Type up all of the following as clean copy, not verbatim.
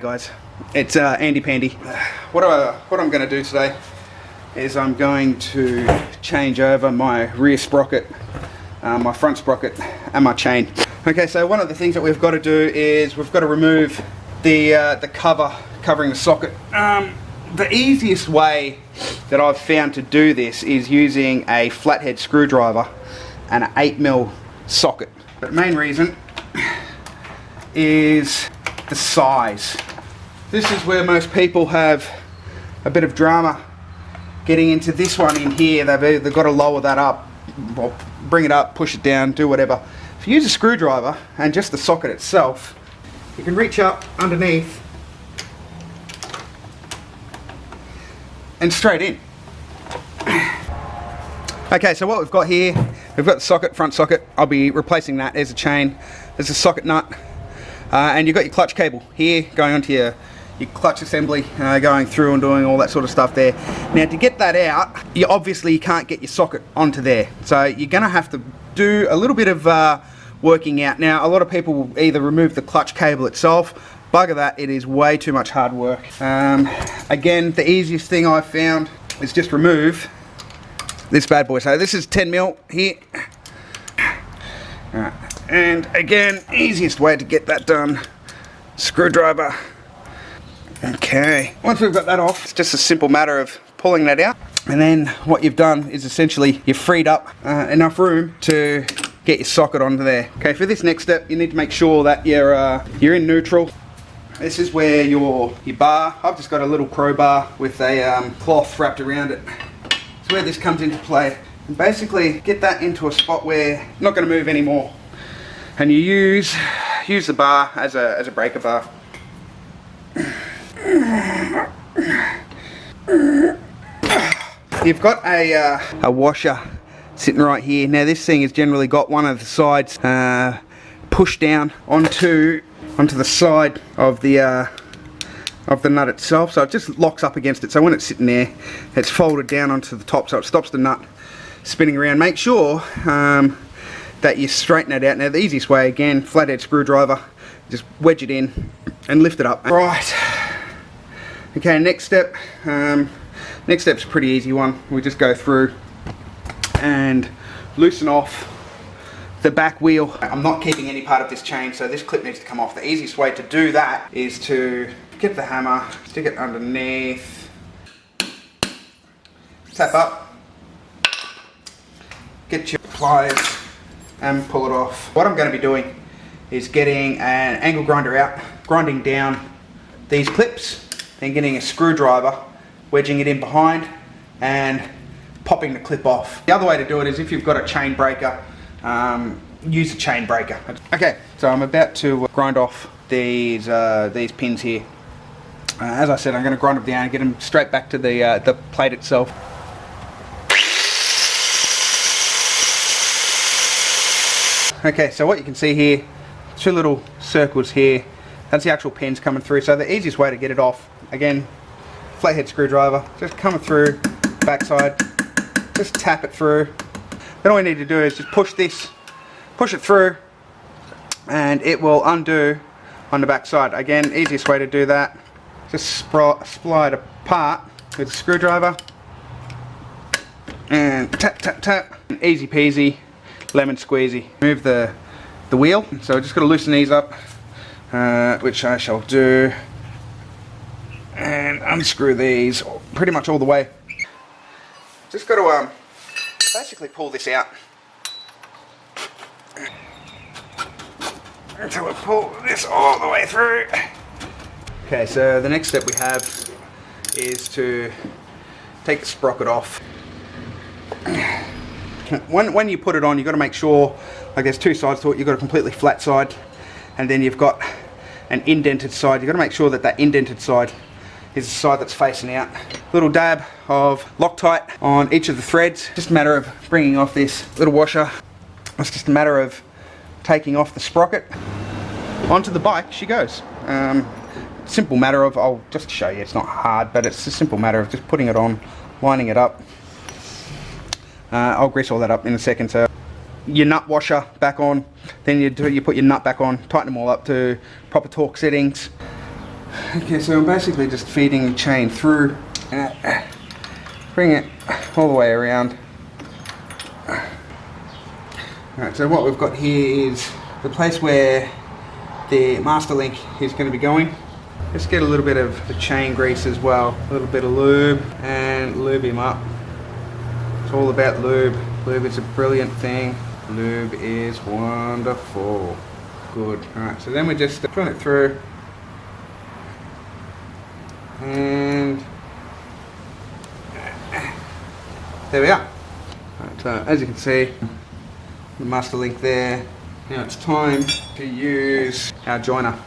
guys, it's Andy Pandy. What I'm going to do today is I'm going to change over my rear sprocket, my front sprocket and my chain. Okay, so one of the things that we've got to do is we've got to remove the cover covering the socket. The easiest way that I've found to do this is using a flathead screwdriver and an 8mm socket. But the main reason is the size. This is where most people have a bit of drama getting into this one in here. They've got to lower that up, or bring it up, push it down, do whatever. If you use a screwdriver and just the socket itself, you can reach up underneath and straight in. Okay, so what we've got here, we've got the socket, front socket. I'll be replacing that as a chain. There's a socket nut, and you've got your clutch cable here going onto your clutch assembly, going through and doing all that sort of stuff there. Now to get that out, you obviously can't get your socket onto there, so you're going to have to do a little bit of working out. Now a lot of people will either remove the clutch cable itself. Bugger that, it is way too much hard work. Again, the easiest thing I've found is just remove this bad boy. So this is 10mm here. And again, easiest way to get that done, screwdriver. Okay, once we've got that off, it's just a simple matter of pulling that out. And then what you've done is essentially you've freed up enough room to get your socket onto there. Okay, for this next step, you need to make sure that you're in neutral. This is where your bar, I've just got a little crowbar with a cloth wrapped around it. It's where this comes into play. And basically get that into a spot where it's not going to move anymore. And you use the bar as a breaker bar. You've got a washer sitting right here. Now this thing has generally got one of the sides pushed down onto the side of the nut itself, so it just locks up against it. So when it's sitting there, it's folded down onto the top, so it stops the nut spinning around. Make sure that you straighten it out. Now the easiest way, again, flathead screwdriver, just wedge it in and lift it up. Right. Okay, next step's a pretty easy one. We just go through and loosen off the back wheel. I'm not keeping any part of this chain, so this clip needs to come off. The easiest way to do that is to get the hammer, stick it underneath, tap up, get your pliers and pull it off. What I'm going to be doing is getting an angle grinder out, grinding down these clips, then getting a screwdriver, wedging it in behind and popping the clip off. The other way to do it is if you've got a chain breaker, use a chain breaker. Okay, so I'm about to grind off these pins here. As I said, I'm going to grind them down and get them straight back to the plate itself. Okay, so what you can see here, two little circles here. That's the actual pins coming through. So the easiest way to get it off, again, flathead screwdriver, just coming through, backside, just tap it through. Then all we need to do is just push it through, and it will undo on the back side. Again, easiest way to do that, just splite it apart with a screwdriver, and tap, tap, tap. Easy peasy, lemon squeezy. Move the wheel, so just got to loosen these up, which I shall do, and unscrew these pretty much all the way. Just got to basically pull this out until we pull this all the way through. Okay, so the next step we have is to take the sprocket off. When you put it on, you've got to make sure, like there's two sides to it. You've got a completely flat side, and then you've got an indented side. You've got to make sure that indented side is the side that's facing out. Little dab of Loctite on each of the threads. Just a matter of bringing off this little washer. It's just a matter of taking off the sprocket. Onto the bike she goes. Simple matter of, I'll just show you, it's not hard, but it's a simple matter of just putting it on, lining it up. I'll grease all that up in a second. So your nut washer back on, then you put your nut back on, tighten them all up to proper torque settings. Okay, so I'm basically just feeding the chain through, bring it all the way around. Alright, so what we've got here is the place where the master link is going to be going. Just get a little bit of the chain grease as well, a little bit of lube, and lube him up. It's all about lube. Lube is a brilliant thing. Lube is wonderful. Good. Alright, so then we just put it through, and there we are. Right, so as you can see, the master link there. Now it's time to use our joiner.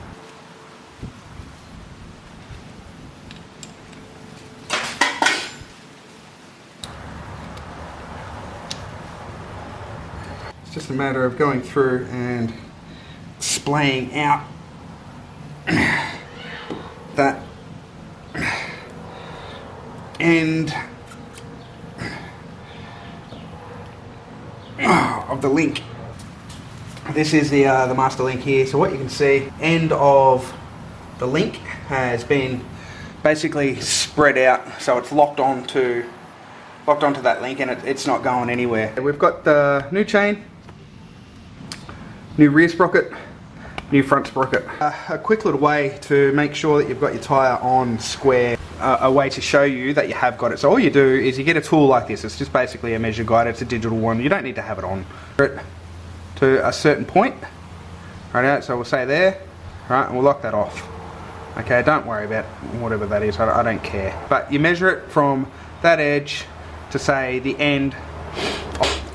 It's just a matter of going through and splaying out that end of the link. This is the master link here. So what you can see, end of the link has been basically spread out, so it's locked onto that link, and it's not going anywhere. We've got the new chain, new rear sprocket, new front sprocket. A quick little way to make sure that you've got your tyre on square, a way to show you that you have got it. So all you do is you get a tool like this. It's just basically a measure guide. It's a digital one. You don't need to have it on to a certain point. Right, so we'll say there, right, and we'll lock that off. Okay, don't worry about whatever that is. I don't care. But you measure it from that edge to say the end,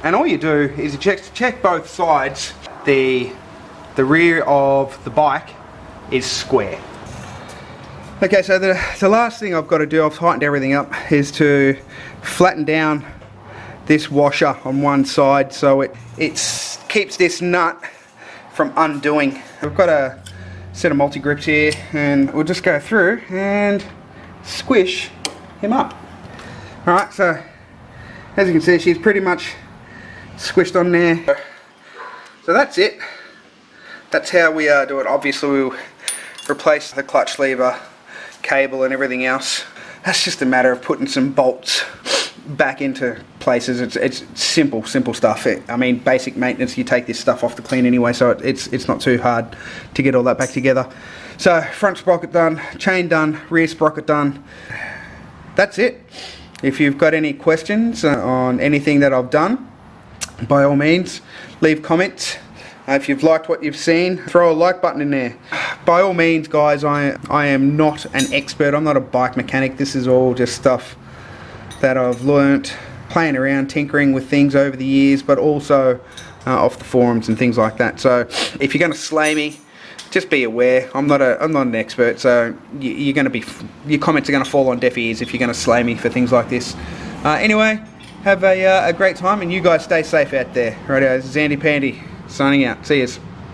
and all you do is you check both sides. The rear of the bike is square. Okay, so the last thing I've got to do, I've tightened everything up, is to flatten down this washer on one side so it keeps this nut from undoing. We've got a set of multi-grips here, and we'll just go through and squish him up. Alright, so as you can see, she's pretty much squished on there. So that's it. That's how we do it. Obviously we'll replace the clutch lever, cable and everything else. That's just a matter of putting some bolts back into places. It's simple stuff. I mean, basic maintenance. You take this stuff off to clean anyway, so it's not too hard to get all that back together. So front sprocket done, chain done, rear sprocket done. That's it. If you've got any questions on anything that I've done, by all means leave comments. If you've liked what you've seen, throw a like button in there. By all means guys, I am not an expert. I'm not a bike mechanic. This is all just stuff that I've learnt playing around, tinkering with things over the years, but also off the forums and things like that. So if you're going to slay me, just be aware. I'm not an expert, so your comments are going to fall on deaf ears if you're going to slay me for things like this. Anyway, have a great time, and you guys stay safe out there. Righto, this is Andy Pandy signing out. See yous.